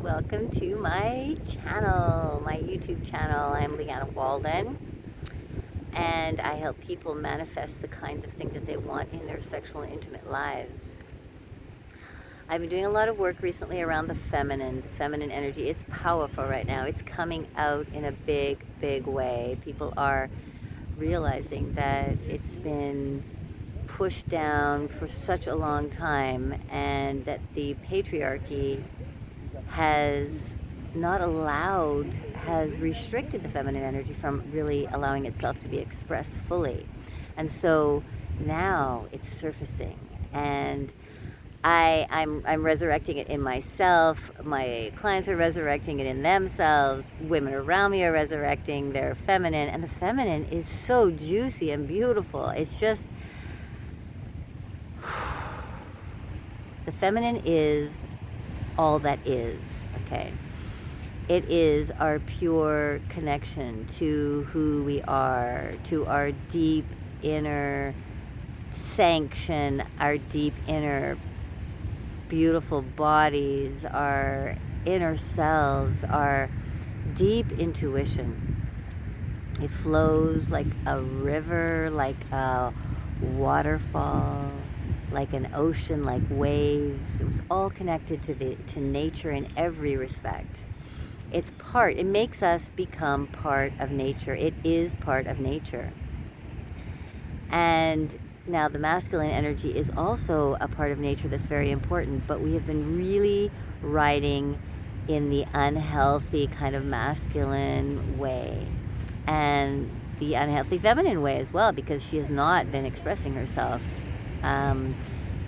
welcome to my channel, my YouTube channel. I'm Leanna Walden, and I help people manifest the kinds of things that they want in their sexual and intimate lives. I've been doing a lot of work recently around the feminine energy. It's powerful right now. It's coming out in a big, big way. People are realizing that it's been pushed down for such a long time, and that the patriarchy has not allowed, has restricted the feminine energy from really allowing itself to be expressed fully. And so now it's surfacing, and I'm resurrecting it in myself. My clients are resurrecting it in themselves. Women around me are resurrecting their feminine, and the feminine is so juicy and beautiful. It's just, the feminine is all that is, okay? It is our pure connection to who we are, to our deep inner sanction, our deep inner beautiful bodies, our inner selves, our deep intuition. It flows like a river, like a waterfall, like an ocean, like waves. It was all connected to nature in every respect. It makes us become part of nature. It is part of nature. And now the masculine energy is also a part of nature that's very important, but we have been really riding in the unhealthy kind of masculine way, and the unhealthy feminine way as well, because she has not been expressing herself.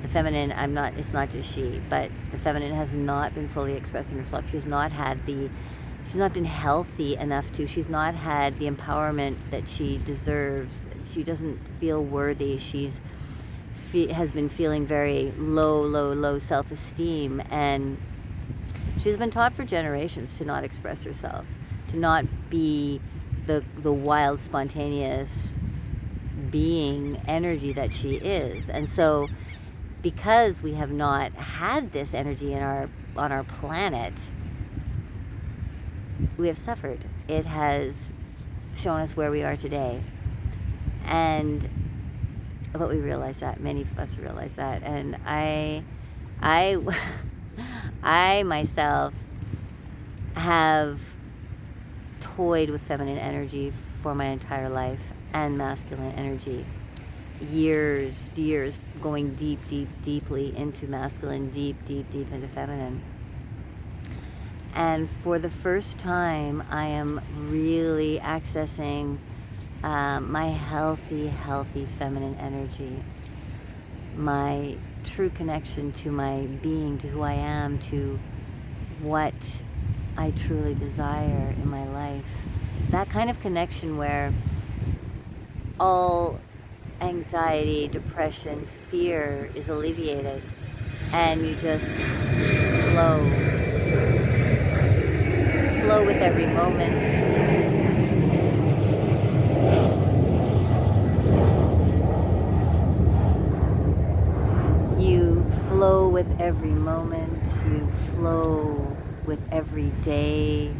The feminine, it's not just she, but the feminine has not been fully expressing herself. She's not been healthy enough to, she's not had the empowerment that she deserves. She doesn't feel worthy. Has been feeling very low self-esteem, and she's been taught for generations to not express herself, to not be the wild, spontaneous being energy that she is. And so because we have not had this energy on our planet, we have suffered. It has shown us where we are today. But we realize that, many of us realize that. And I myself have toyed with feminine energy for my entire life, and masculine energy. Years, going deeply into masculine, deep into feminine. And for the first time, I am really accessing my healthy feminine energy, my true connection to my being, to who I am, to what I truly desire in my life. That kind of connection where all anxiety, depression, fear is alleviated, and you just flow with every moment. You flow with every moment. You flow with every day.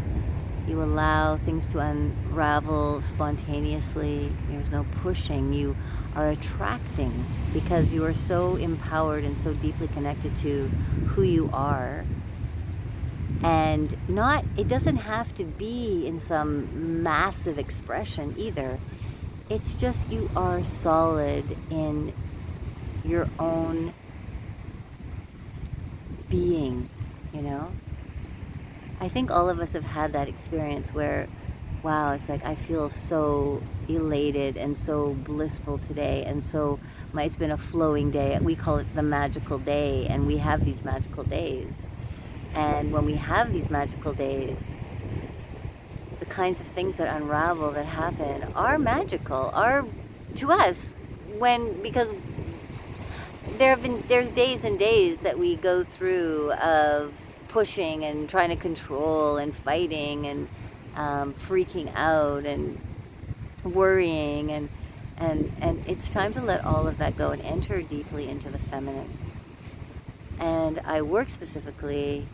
You allow things to unravel spontaneously. There's no pushing. You are attracting because you are so empowered and so deeply connected to who you are. And it doesn't have to be in some massive expression either. It's just you are solid in your own being, you know? I think all of us have had that experience where, wow, it's like I feel so elated and so blissful today, and so it's been a flowing day. We call it the magical day, and we have these magical days. And when we have these magical days, the kinds of things that unravel, that happen, are magical, are to us, because there's days and days that we go through of pushing and trying to control and fighting and freaking out and worrying, and it's time to let all of that go and enter deeply into the feminine. And I work specifically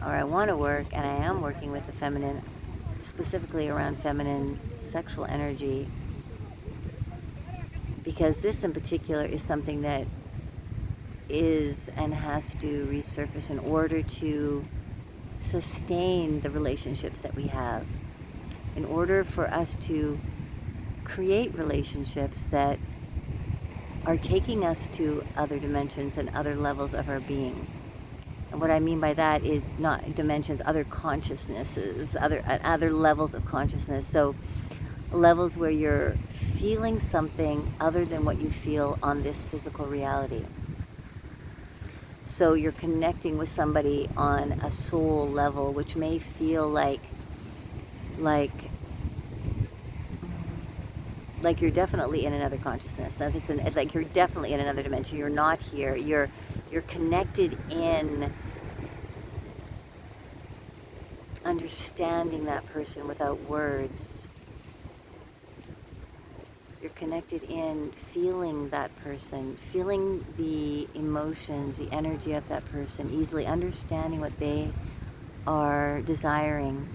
or I want to work, and I am working with the feminine, specifically around feminine sexual energy, because this in particular is something that is and has to resurface in order to sustain the relationships that we have, in order for us to create relationships that are taking us to other dimensions and other levels of our being. And what I mean by that is not dimensions, other consciousnesses, other levels of consciousness. So levels where you're feeling something other than what you feel on this physical reality. So you're connecting with somebody on a soul level, which may feel like you're definitely in another consciousness. It's like you're definitely in another dimension. You're not here. You're connected in understanding that person without words. You're connected in feeling that person, feeling the emotions, the energy of that person, easily understanding what they are desiring,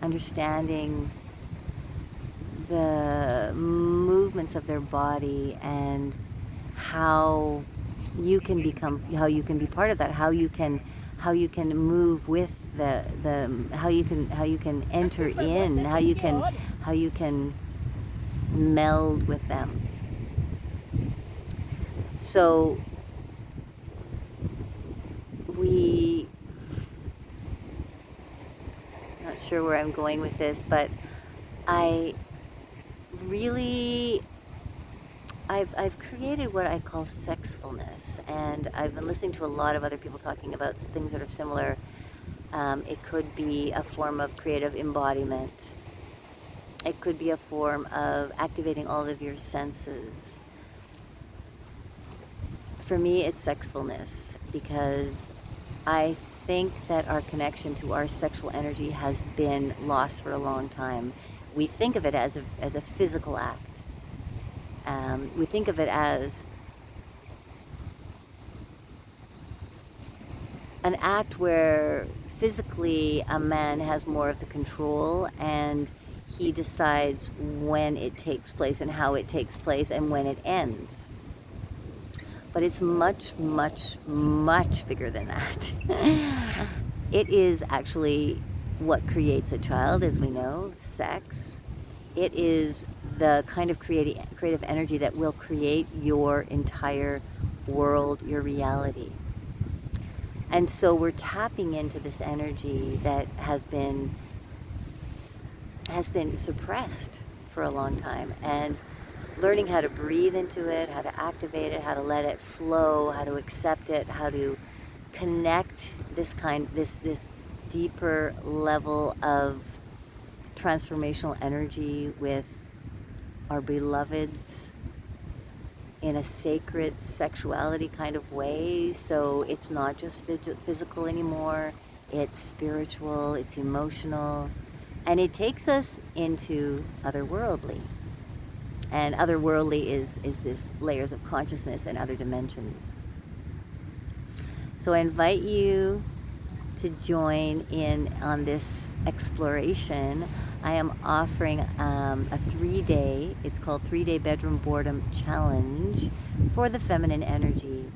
understanding the movements of their body and how you can be part of that, how you can move with how you can enter in, how you can meld with them. So not sure where I'm going with this, but I've created what I call sexfulness, and I've been listening to a lot of other people talking about things that are similar. It could be a form of creative embodiment. It could be a form of activating all of your senses. For me, it's sexfulness, because I think that our connection to our sexual energy has been lost for a long time. We think of it as a physical act. We think of it as an act where physically a man has more of the control, and he decides when it takes place and how it takes place and when it ends. But it's much, much, much bigger than that. It is actually what creates a child, as we know, sex. It is the kind of creative energy that will create your entire world, your reality. And so we're tapping into this energy that has been suppressed for a long time, and learning how to breathe into it, how to activate it, how to let it flow, how to accept it, how to connect this deeper level of transformational energy with our beloveds in a sacred sexuality kind of way. So it's not just physical anymore, it's spiritual, it's emotional, and it takes us into otherworldly. And otherworldly is this layers of consciousness and other dimensions. So I invite you to join in on this exploration. I am offering a 3-day, it's called 3-Day Bedroom Boredom Challenge for the feminine energy.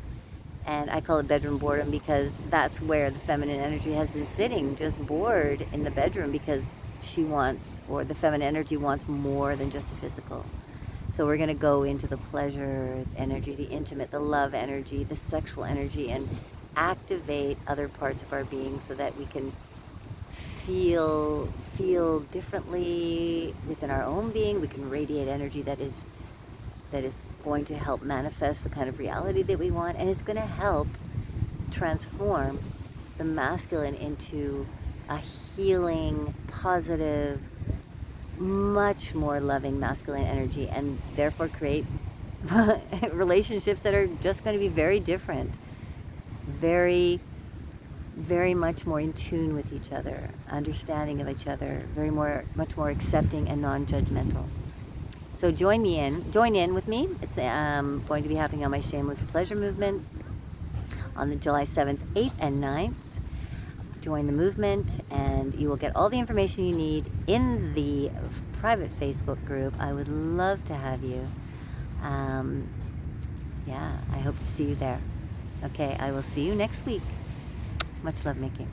And I call it bedroom boredom because that's where the feminine energy has been sitting, just bored in the bedroom, because the feminine energy wants more than just a physical. So we're going to go into the pleasure energy, the intimate, the love energy, the sexual energy, and activate other parts of our being so that we can feel differently within our own being. We can radiate energy that is going to help manifest the kind of reality that we want, and it's going to help transform the masculine into a healing, positive, much more loving masculine energy, and therefore create relationships that are just going to be very different, very, very much more in tune with each other, understanding of each other, much more accepting and non-judgmental. So join in with me. It's going to be happening on my Shameless Pleasure Movement on the July 7th, 8th, and 9th. join the movement, and you will get all the information you need in the private Facebook group. I would love to have you. Yeah, I hope to see you there. Okay, I will see you next week. Much love making.